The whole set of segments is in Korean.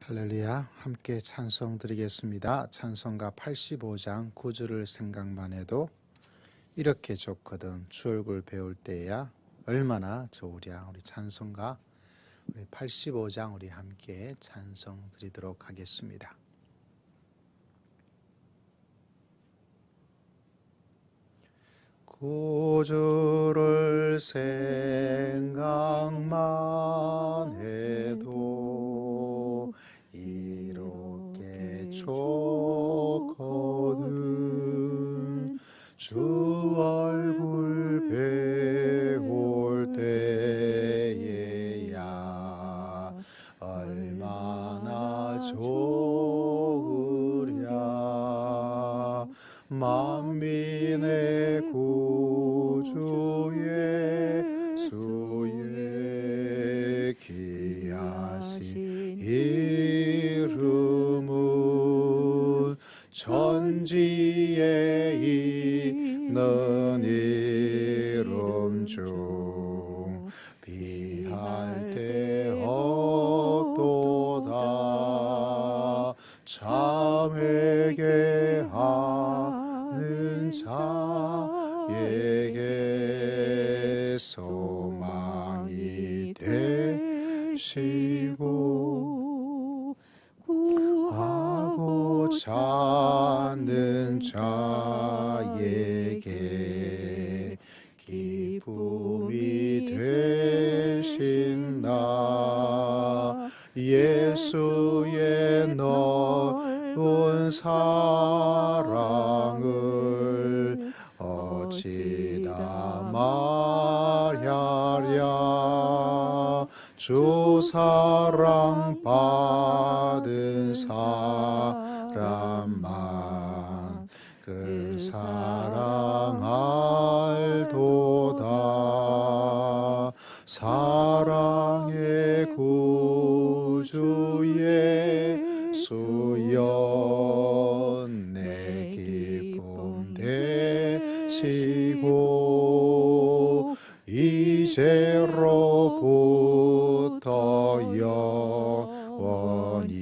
할렐루야, 함께 찬송 드리겠습니다. 찬송가 85장 9절을 생각만 해도 이렇게 좋거든 주 얼굴 배울 때야 얼마나 좋으랴. 우리 찬송가 우리 85장 우리 함께 찬송 드리도록 하겠습니다. 구주를 생각만 해도 이렇게 좋거든 주 얼굴 배울 때에야 얼마나 좋으랴. 만민의 구주 예수의 귀하신 이름은 천지에 있는 이름 중 비할 데 없도다. 참 회개하는 자에게 소망이 되시고 구하고 찾는 자에게 기쁨이 되신다. 예수의 넓은 사랑을 어찌다 말하랴. 주 사랑 받은 사람만 그 사랑 알도다. 사랑의 구주 예수여 내 기쁨 되시고 이제로부터 영원히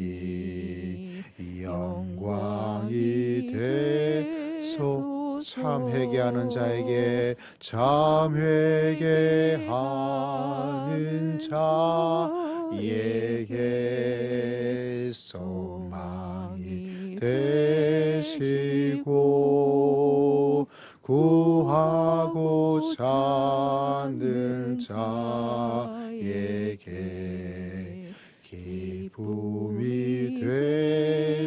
영광이 되소. 참 회개하는 자에게 참 회개하는 자에게 소망이 되시고 구하고 찾는 자에게 기쁨이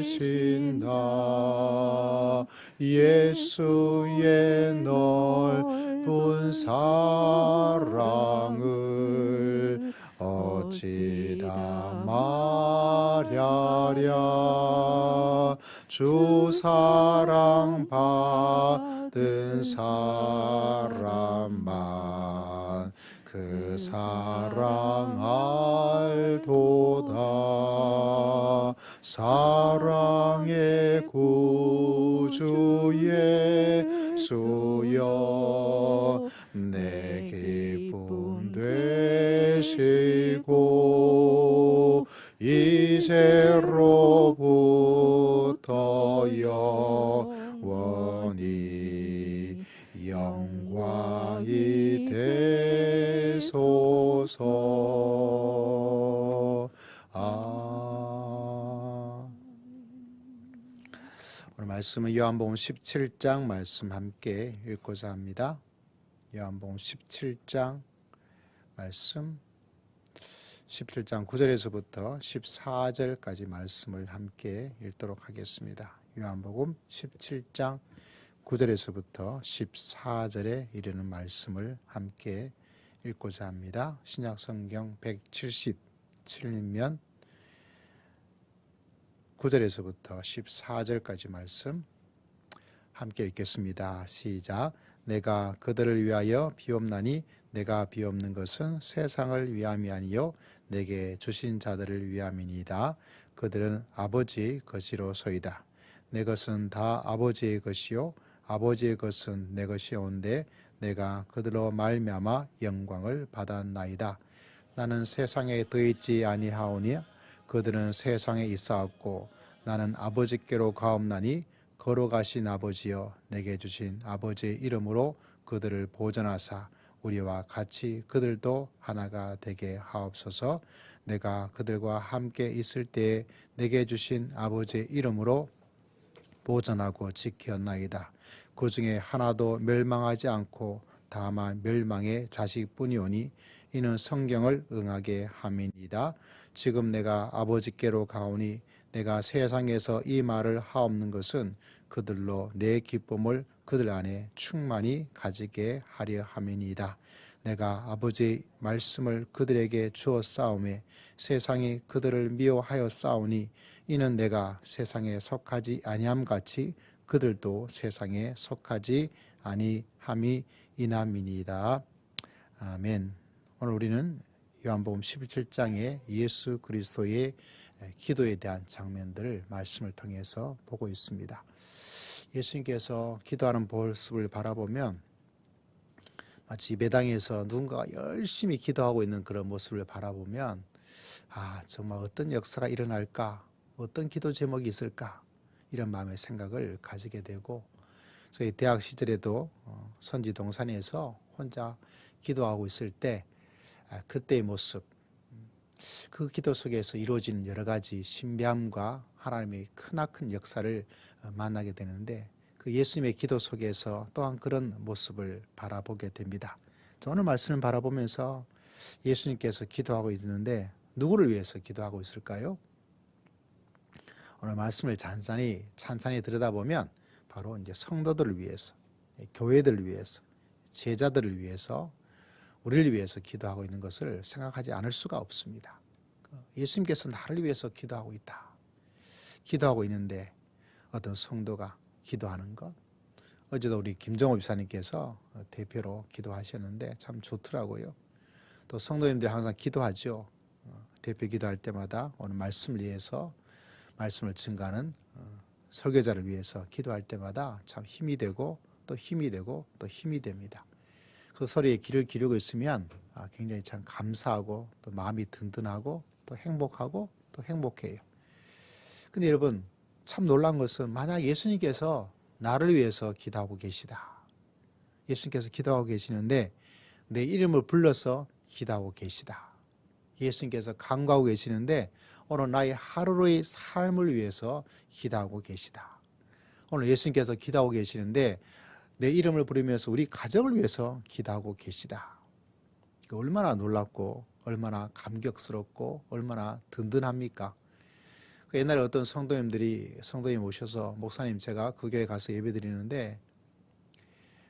되신다. 예수의 넓은 사랑을 어찌다 말하랴. 주 사랑 받은 사람만 그 사랑 알도다. 사랑의 구주 예수여 내 기쁨 되시고 이제로부터 영원히 영광이 되소서. 오늘 말씀은 요한복음 17장 말씀 함께 읽고자 합니다. 요한복음 17장 말씀 17장 9절에서부터 14절까지 말씀을 함께 읽도록 하겠습니다. 요한복음 17장 9절에서부터 14절에 이르는 말씀을 함께 읽고자 합니다. 신약성경 177면 9절에서부터 14절까지 말씀 함께 읽겠습니다. 시작. 내가 그들을 위하여 비옵나니 내가 비옵는 것은 세상을 위함이 아니요 내게 주신 자들을 위함이니이다. 그들은 아버지의 것이로소이다. 내 것은 다 아버지의 것이요 아버지의 것은 내 것이온데 내가 그들로 말미암아 영광을 받았나이다. 나는 세상에 더있지 아니하오니 그들은 세상에 있사옵고 나는 아버지께로 가옵나니 걸어가신 아버지여 내게 주신 아버지의 이름으로 그들을 보존하사 우리와 같이 그들도 하나가 되게 하옵소서. 내가 그들과 함께 있을 때에 내게 주신 아버지의 이름으로 보존하고 지켰나이다. 그 중에 하나도 멸망하지 않고 다만 멸망의 자식뿐이오니 이는 성경을 응하게 함이니이다. 지금 내가 아버지께로 가오니 내가 세상에서 이 말을 하옵는 것은 그들로 내 기쁨을 그들 안에 충만히 가지게 하려 함이니이다. 내가 아버지의 말씀을 그들에게 주어 싸움에 세상이 그들을 미워하여 싸우니 이는 내가 세상에 속하지 아니함 같이 그들도 세상에 속하지 아니함이 이남이니이다. 아멘. 오늘 우리는 요한복음 17장의 예수 그리스도의 기도에 대한 장면들을 말씀을 통해서 보고 있습니다. 예수님께서 기도하는 모습을 바라보면 마치 예배당에서 누군가가 열심히 기도하고 있는 그런 모습을 바라보면 정말 어떤 역사가 일어날까, 어떤 기도 제목이 있을까 이런 마음의 생각을 가지게 되고, 저희 대학 시절에도 선지 동산에서 혼자 기도하고 있을 때 그때의 모습, 그 기도 속에서 이루어진 여러 가지 신비함과 하나님의 크나큰 역사를 만나게 되는데, 그 예수님의 기도 속에서 또한 그런 모습을 바라보게 됩니다. 오늘 말씀을 바라보면서 예수님께서 기도하고 있는데 누구를 위해서 기도하고 있을까요? 오늘 말씀을 찬찬히 들여다보면 바로 이제 성도들을 위해서, 교회들을 위해서, 제자들을 위해서, 우리를 위해서 기도하고 있는 것을 생각하지 않을 수가 없습니다. 예수님께서 나를 위해서 기도하고 있다. 기도하고 있는데 어떤 성도가 기도하는 것, 어제도 우리 김정호 집사님께서 대표로 기도하셨는데 참 좋더라고요. 또 성도님들이 항상 기도하죠. 대표 기도할 때마다 오늘 말씀을 위해서, 말씀을 증가하는 설교자를 위해서 기도할 때마다 참 힘이 되고 또 힘이 되고 또 힘이 됩니다. 그 소리에 귀를 기울이고 있으면 굉장히 참 감사하고 또 마음이 든든하고 또 행복하고 또 행복해요. 근데 여러분, 참 놀라운 것은 만약 예수님께서 나를 위해서 기도하고 계시다. 예수님께서 기도하고 계시는데 내 이름을 불러서 기도하고 계시다. 예수님께서 간구하고 계시는데 오늘 나의 하루의 삶을 위해서 기도하고 계시다. 오늘 예수님께서 기도하고 계시는데 내 이름을 부르면서 우리 가정을 위해서 기도하고 계시다. 얼마나 놀랍고 얼마나 감격스럽고 얼마나 든든합니까? 옛날에 어떤 성도님 오셔서 목사님, 제가 그 교회 가서 예배 드리는데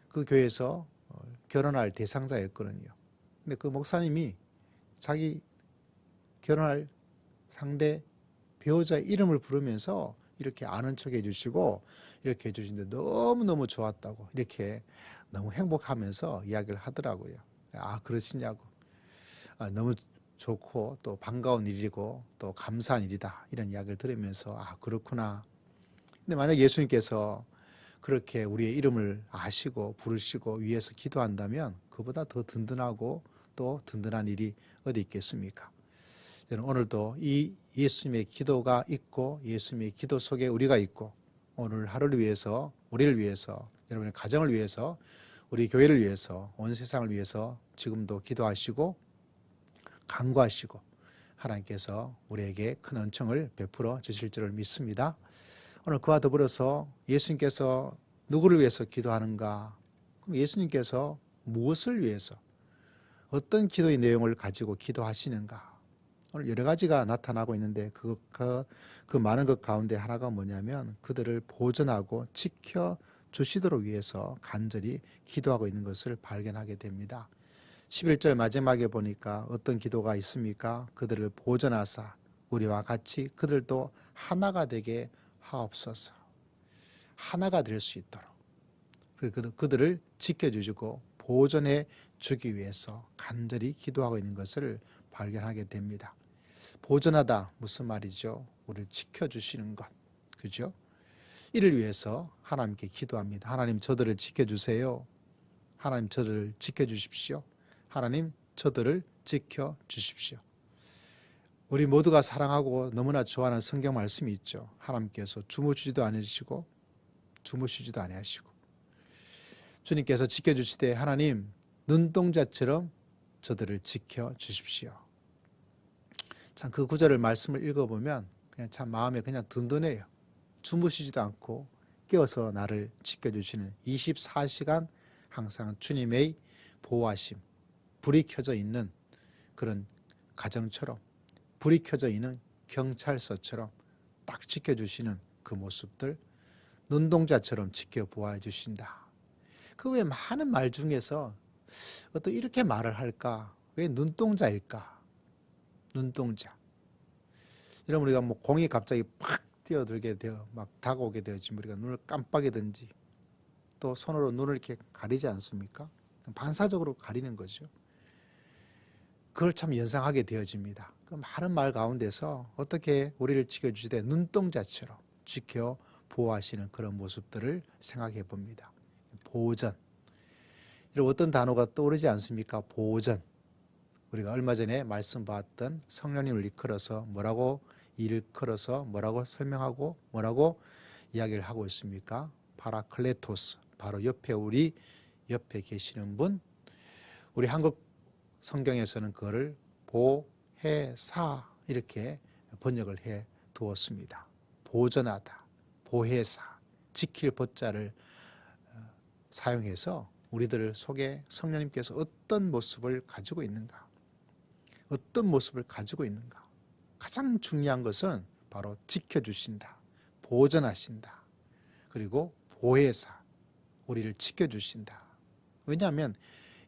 그 교회에서 결혼할 대상자였거든요. 근데 그 목사님이 자기 결혼할 상대 배우자의 이름을 부르면서 이렇게 아는 척 해주시고 이렇게 해주시는데 너무너무 좋았다고, 이렇게 너무 행복하면서 이야기를 하더라고요. 그러시냐고. 너무 좋고 또 반가운 일이고 또 감사한 일이다, 이런 이야기를 들으면서 그렇구나. 근데 만약 예수님께서 그렇게 우리의 이름을 아시고 부르시고 위해서 기도한다면 그보다 더 든든하고 또 든든한 일이 어디 있겠습니까? 오늘도 이 예수님의 기도가 있고 예수님의 기도 속에 우리가 있고, 오늘 하루를 위해서, 우리를 위해서, 여러분의 가정을 위해서, 우리 교회를 위해서, 온 세상을 위해서 지금도 기도하시고 간구하시고 하나님께서 우리에게 큰 은총을 베풀어 주실 줄을 믿습니다. 오늘 그와 더불어서 예수님께서 누구를 위해서 기도하는가? 그럼 예수님께서 무엇을 위해서, 어떤 기도의 내용을 가지고 기도하시는가? 오늘 여러 가지가 나타나고 있는데 그 많은 것 가운데 하나가 뭐냐면 그들을 보존하고 지켜주시도록 위해서 간절히 기도하고 있는 것을 발견하게 됩니다. 11절 마지막에 보니까 어떤 기도가 있습니까? 그들을 보존하사 우리와 같이 그들도 하나가 되게 하옵소서. 하나가 될 수 있도록 그들을 지켜주시고 보존해 주기 위해서 간절히 기도하고 있는 것을 발견하게 됩니다. 보존하다 무슨 말이죠? 우리를 지켜주시는 것, 그죠? 이를 위해서 하나님께 기도합니다. 하나님, 저들을 지켜주세요. 하나님, 저들을 지켜주십시오. 하나님, 저들을 지켜주십시오. 우리 모두가 사랑하고 너무나 좋아하는 성경 말씀이 있죠. 하나님께서 주무시지도 않으시고 주무시지도 아니하시고 주님께서 지켜주시되 하나님 눈동자처럼 저들을 지켜주십시오. 참 그 구절을 말씀을 읽어보면 그냥 참 마음에 그냥 든든해요. 주무시지도 않고 깨어서 나를 지켜주시는 24시간 항상 주님의 보호하심, 불이 켜져 있는 그런 가정처럼, 불이 켜져 있는 경찰서처럼 딱 지켜주시는 그 모습들, 눈동자처럼 지켜보아 주신다. 그 외 많은 말 중에서 어떤 이렇게 말을 할까? 왜 눈동자일까? 눈동자. 이러면 우리가 뭐 공이 갑자기 팍 뛰어들게 되어 막 다가오게 되어지면 우리가 눈을 깜빡이든지 또 손으로 눈을 이렇게 가리지 않습니까? 반사적으로 가리는 거죠. 그걸 참 연상하게 되어집니다. 그 많은 말 가운데서 어떻게 우리를 지켜주시되 눈동자처럼 지켜 보호하시는 그런 모습들을 생각해 봅니다. 보호전. 이런 어떤 단어가 떠오르지 않습니까? 보호전. 우리가 얼마 전에 말씀 봤던 성령님을 이끌어서 뭐라고 일컬어서 뭐라고 설명하고 뭐라고 이야기를 하고 있습니까? 파라클레토스. 바로 옆에 우리 옆에 계시는 분. 우리 한국 성경에서는 그거를 보혜사 이렇게 번역을 해 두었습니다. 보전하다, 보혜사, 지킬 보자를 사용해서 우리들 속에 성령님께서 어떤 모습을 가지고 있는가, 어떤 모습을 가지고 있는가. 가장 중요한 것은 바로 지켜주신다, 보전하신다, 그리고 보혜사, 우리를 지켜주신다. 왜냐하면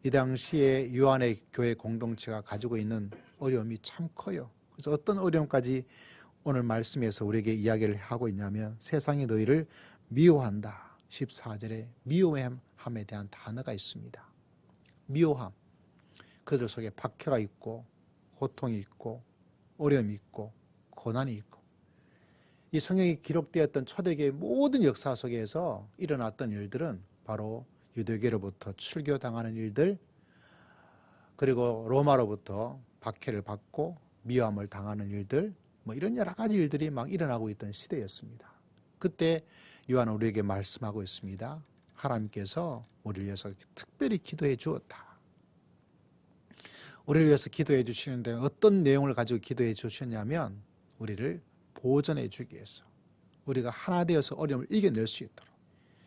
이 당시에 요한의 교회 공동체가 가지고 있는 어려움이 참 커요. 그래서 어떤 어려움까지 오늘 말씀에서 우리에게 이야기를 하고 있냐면 세상이 너희를 미워한다. 14절에 미워함에 대한 단어가 있습니다. 미워함. 그들 속에 박해가 있고 고통이 있고 어려움이 있고 고난이 있고 이 성경이 기록되었던 초대교회의 모든 역사 속에서 일어났던 일들은 바로 유대교로부터 출교당하는 일들, 그리고 로마로부터 박해를 받고 미워함을 당하는 일들, 뭐 이런 여러 가지 일들이 막 일어나고 있던 시대였습니다. 그때 요한은 우리에게 말씀하고 있습니다. 하나님께서 우리를 위해서 특별히 기도해 주었다. 우리를 위해서 기도해 주시는데 어떤 내용을 가지고 기도해 주셨냐면 우리를 보전해 주기 위해서, 우리가 하나 되어서 어려움을 이겨낼 수 있도록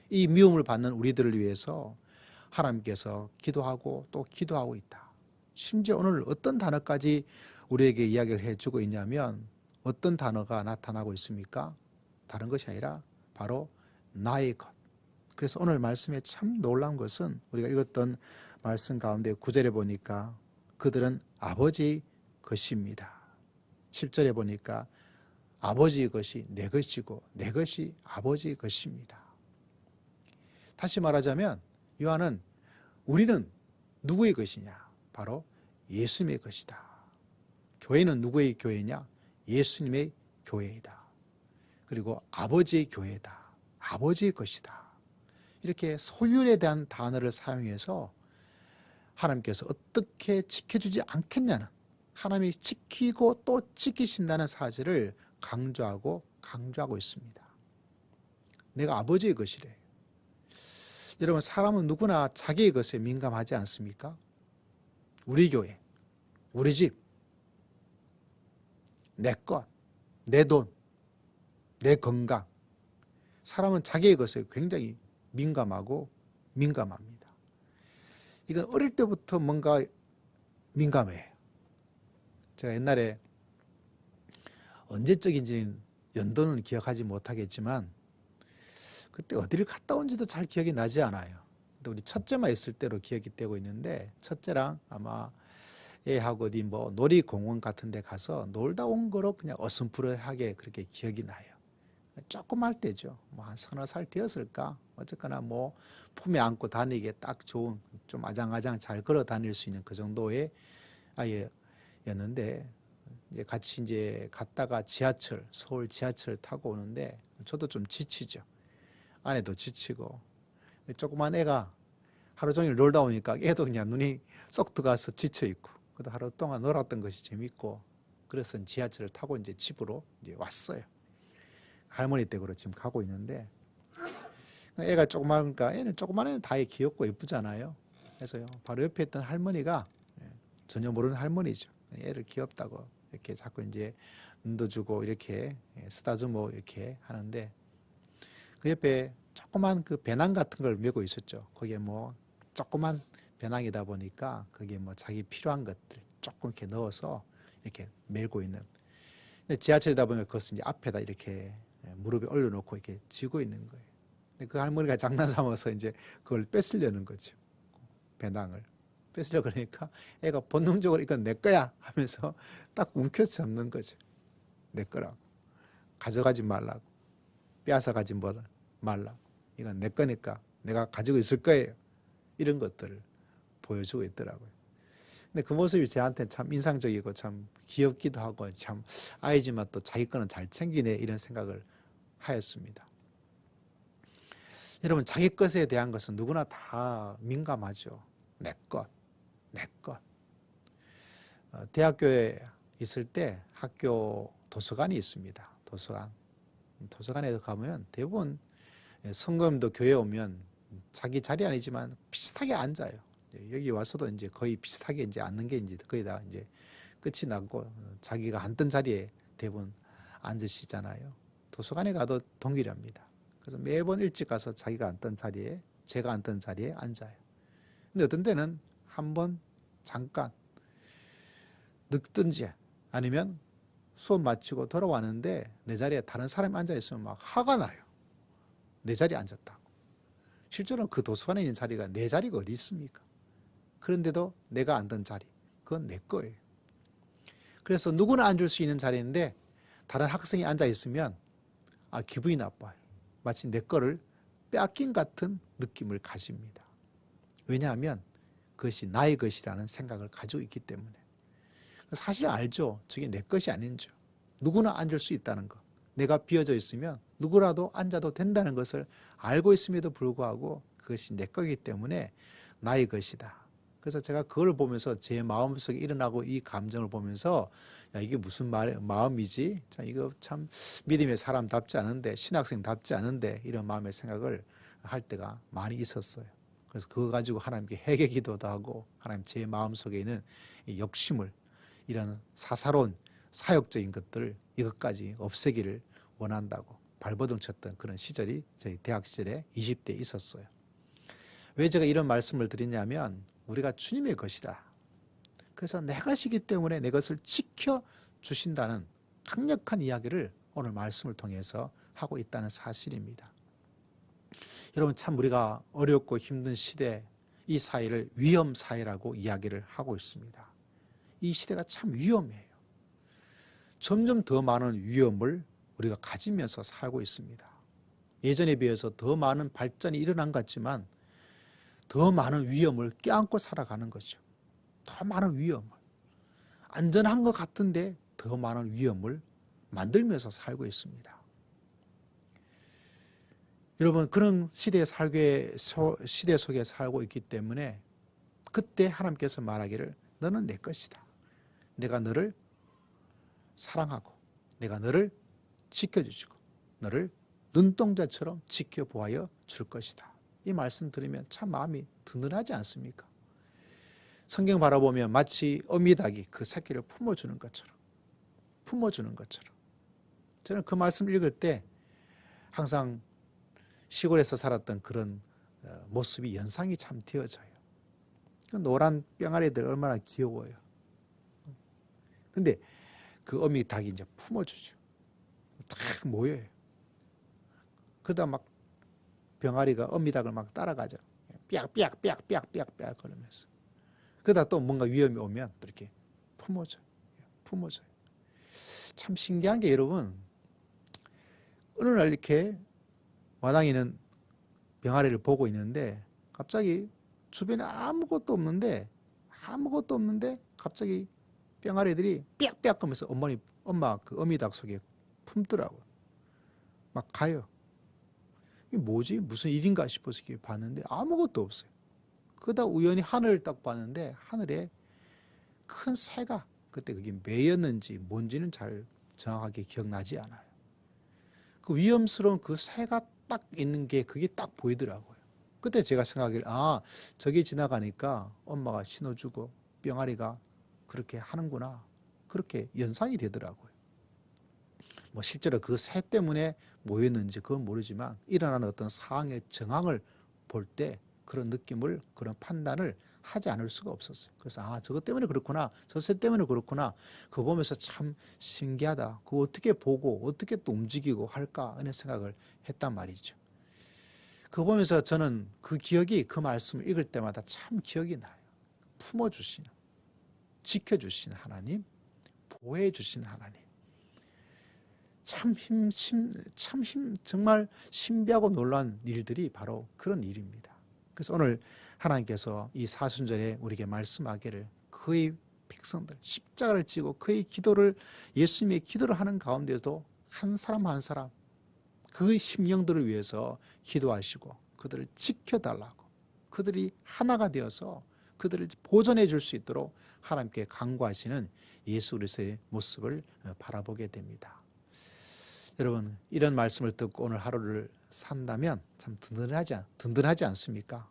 이 미움을 받는 우리들을 위해서 하나님께서 기도하고 또 기도하고 있다. 심지어 오늘 어떤 단어까지 우리에게 이야기를 해주고 있냐면 어떤 단어가 나타나고 있습니까? 다른 것이 아니라 바로 나의 것. 그래서 오늘 말씀에 참 놀라운 것은 우리가 읽었던 말씀 가운데 9절에 보니까 그들은 아버지의 것입니다. 10절에 보니까 아버지의 것이 내 것이고 내 것이 아버지의 것입니다. 다시 말하자면 요한은 우리는 누구의 것이냐? 바로 예수님의 것이다. 교회는 누구의 교회냐? 예수님의 교회이다. 그리고 아버지의 교회다. 아버지의 것이다. 이렇게 소유에 대한 단어를 사용해서 하나님께서 어떻게 지켜주지 않겠냐는, 하나님이 지키고 또 지키신다는 사실을 강조하고 있습니다. 내가 아버지의 것이래. 여러분, 사람은 누구나 자기의 것에 민감하지 않습니까? 우리 교회, 우리 집, 내 것, 내 돈, 내 건강. 사람은 자기의 것에 굉장히 민감하고 민감합니다. 이건 어릴 때부터 뭔가 민감해요. 제가 옛날에 언제적인지 연도는 기억하지 못하겠지만 그때 어디를 갔다 온지도 잘 기억이 나지 않아요. 근데 우리 첫째만 있을 때로 기억이 되고 있는데 첫째랑 아마 애하고 어디 뭐 놀이공원 같은 데 가서 놀다 온 거로 그냥 어슴푸레하게 그렇게 기억이 나요. 조금 할 때죠. 뭐 한 서너 살 되었을까? 어쨌거나 뭐 품에 안고 다니기에 딱 좋은, 좀 아장아장 잘 걸어 다닐 수 있는 그 정도의 아이였는데 같이 이제 갔다가 서울 지하철 타고 오는데 저도 좀 지치죠. 아내도 지치고 조그만 애가 하루 종일 놀다 오니까 애도 그냥 눈이 쏙 들어가서 지쳐 있고, 그래도 하루 동안 놀았던 것이 재밌고 그래서 지하철을 타고 이제 집으로 이제 왔어요. 할머니 댁으로 지금 가고 있는데 애가 조그마니까 애는 조그만 애는 다 귀엽고 예쁘잖아요. 그래서요 바로 옆에 있던 할머니가 전혀 모르는 할머니죠. 애를 귀엽다고 이렇게 자꾸 이제 눈도 주고 이렇게 쓰다듬어 이렇게 하는데 그 옆에 조그만 그 배낭 같은 걸 메고 있었죠. 거기에 뭐 조그만 배낭이다 보니까 거기에 뭐 자기 필요한 것들 조금 이렇게 넣어서 이렇게 메고 있는. 근데 지하철이다 보니까 그것을 이제 앞에다 이렇게 무릎에 올려놓고 이렇게 쥐고 있는 거예요. 근데 그 할머니가 장난삼아서 이제 그걸 뺏으려는 거죠. 배낭을. 뺏으려고 그러니까 애가 본능적으로 이건 내 거야 하면서 딱 움켜서 잡는 거죠. 내 거라고. 가져가지 말라고. 빼앗아가지 말라고. 이건 내 거니까 내가 가지고 있을 거예요. 이런 것들을 보여주고 있더라고요. 근데 그 모습이 저한테 참 인상적이고 참 귀엽기도 하고 참 아이지만 또 자기 거는 잘 챙기네 이런 생각을 하였습니다. 여러분 자기 것에 대한 것은 누구나 다 민감하죠. 내 것, 내 것. 대학교에 있을 때 학교 도서관이 있습니다. 도서관. 도서관에 가면 대부분 성도님도 교회 오면 자기 자리 아니지만 비슷하게 앉아요. 여기 와서도 이제 거의 비슷하게 이제 앉는 게 이제 거의 다 이제 끝이 나고 자기가 앉던 자리에 대부분 앉으시잖아요. 도서관에 가도 동일합니다. 그래서 매번 일찍 가서 자기가 앉던 자리에 제가 앉던 자리에 앉아요. 근데 어떤 때는 한번 잠깐 늦든지 아니면 수업 마치고 돌아왔는데 내 자리에 다른 사람이 앉아 있으면 막 화가 나요. 내 자리에 앉았다고. 실제로는 그 도서관에 있는 자리가 내 자리가 어디 있습니까? 그런데도 내가 앉던 자리, 그건 내 거예요. 그래서 누구나 앉을 수 있는 자리인데 다른 학생이 앉아 있으면 기분이 나빠요. 마치 내 거를 빼앗긴 같은 느낌을 가집니다. 왜냐하면 그것이 나의 것이라는 생각을 가지고 있기 때문에. 사실 알죠. 저게 내 것이 아닌 줄. 누구나 앉을 수 있다는 것. 내가 비어져 있으면 누구라도 앉아도 된다는 것을 알고 있음에도 불구하고 그것이 내 거기 때문에 나의 것이다. 그래서 제가 그걸 보면서 제 마음속에 일어나고 이 감정을 보면서 야, 이게 무슨 마음이지? 참 이거 참 믿음의 사람답지 않은데 신학생답지 않은데 이런 마음의 생각을 할 때가 많이 있었어요. 그래서 그거 가지고 하나님께 회개 기도도 하고 하나님 제 마음속에 있는 이 욕심을 이런 사사로운 사역적인 것들을 이것까지 없애기를 원한다고 발버둥 쳤던 그런 시절이 저희 대학 시절에 20대에 있었어요. 왜 제가 이런 말씀을 드리냐면 우리가 주님의 것이다. 그래서 내 것이기 때문에 내 것을 지켜주신다는 강력한 이야기를 오늘 말씀을 통해서 하고 있다는 사실입니다. 여러분 참 우리가 어렵고 힘든 시대 이 사회를 위험 사회라고 이야기를 하고 있습니다. 이 시대가 참 위험해요. 점점 더 많은 위험을 우리가 가지면서 살고 있습니다. 예전에 비해서 더 많은 발전이 일어난 것 같지만 더 많은 위험을 껴안고 살아가는 거죠. 더 많은 위험을. 안전한 것 같은데 더 많은 위험을 만들면서 살고 있습니다. 여러분 그런 시대 속에 살고 있기 때문에 그때 하나님께서 말하기를 너는 내 것이다. 내가 너를 사랑하고 내가 너를 지켜주시고 너를 눈동자처럼 지켜보아여 줄 것이다. 이 말씀 들으면 참 마음이 든든하지 않습니까? 성경 바라보면 마치 어미닭이 그 새끼를 품어주는 것처럼 저는 그 말씀 읽을 때 항상 시골에서 살았던 그런 모습이 연상이 참 되어져요. 노란 뿅아리들 얼마나 귀여워요. 근데 그 어미 닭이 이제 품어주죠. 딱 모여요. 그러다 막 병아리가 어미 닭을 막 따라가죠. 삐약삐약 그러면서. 그러다 또 뭔가 위험이 오면 또 이렇게 품어줘요. 참 신기한 게 여러분, 어느 날 이렇게 마당에 있는 병아리를 보고 있는데 갑자기 주변에 아무것도 없는데 갑자기 병아리들이 삐약삐약 하면서 엄마 그 어미닭 속에 품더라고요. 막 가요. 이게 뭐지? 무슨 일인가 싶어서 봤는데 아무것도 없어요. 그러다 우연히 하늘을 딱 봤는데 하늘에 큰 새가 그때 그게 매였는지 뭔지는 잘 정확하게 기억나지 않아요. 그 위험스러운 그 새가 딱 있는 게 그게 딱 보이더라고요. 그때 제가 생각하기를 저기 지나가니까 엄마가 신호주고 병아리가 그렇게 하는구나. 그렇게 연상이 되더라고요. 뭐 실제로 그 새 때문에 뭐였는지 그건 모르지만 일어나는 어떤 상황의 정황을 볼 때 그런 느낌을, 그런 판단을 하지 않을 수가 없었어요. 그래서 저것 때문에 그렇구나, 저 새 때문에 그렇구나, 그거 보면서 참 신기하다. 그거 어떻게 보고 어떻게 또 움직이고 할까 하는 생각을 했단 말이죠. 그거 보면서 저는 그 기억이, 그 말씀을 읽을 때마다 참 기억이 나요. 품어주시는, 지켜주시는 하나님, 보호해주시는 하나님. 정말 신비하고 놀라운 일들이 바로 그런 일입니다. 그래서 오늘 하나님께서 이 사순절에 우리에게 말씀하기를 그의 백성들, 십자가를 지고 그의 기도를, 예수님의 기도를 하는 가운데서도 한 사람 한 사람 그 심령들을 위해서 기도하시고 그들을 지켜달라고, 그들이 하나가 되어서 그들을 보존해 줄 수 있도록 하나님께 간구하시는 예수 그리스도의 모습을 바라보게 됩니다. 여러분, 이런 말씀을 듣고 오늘 하루를 산다면 참 든든하지 않습니까?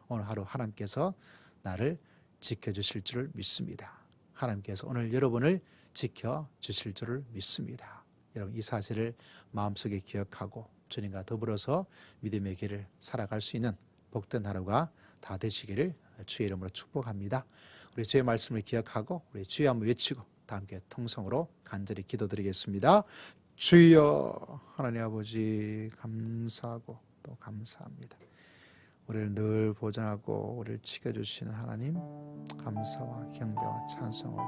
오늘 하루 하나님께서 나를 지켜주실 줄을 믿습니다. 하나님께서 오늘 여러분을 지켜주실 줄을 믿습니다. 여러분, 이 사실을 마음속에 기억하고 주님과 더불어서 믿음의 길을 살아갈 수 있는 복된 하루가 다 되시기를 주의 이름으로 축복합니다. 우리 주의 말씀을 기억하고 우리 주의 한번 외치고 다 함께 통성으로 간절히 기도드리겠습니다. 주여, 하나님 아버지 감사하고 또 감사합니다. 우리를 늘 보존하고 우리를 지켜주시는 하나님, 감사와 경배와 찬송을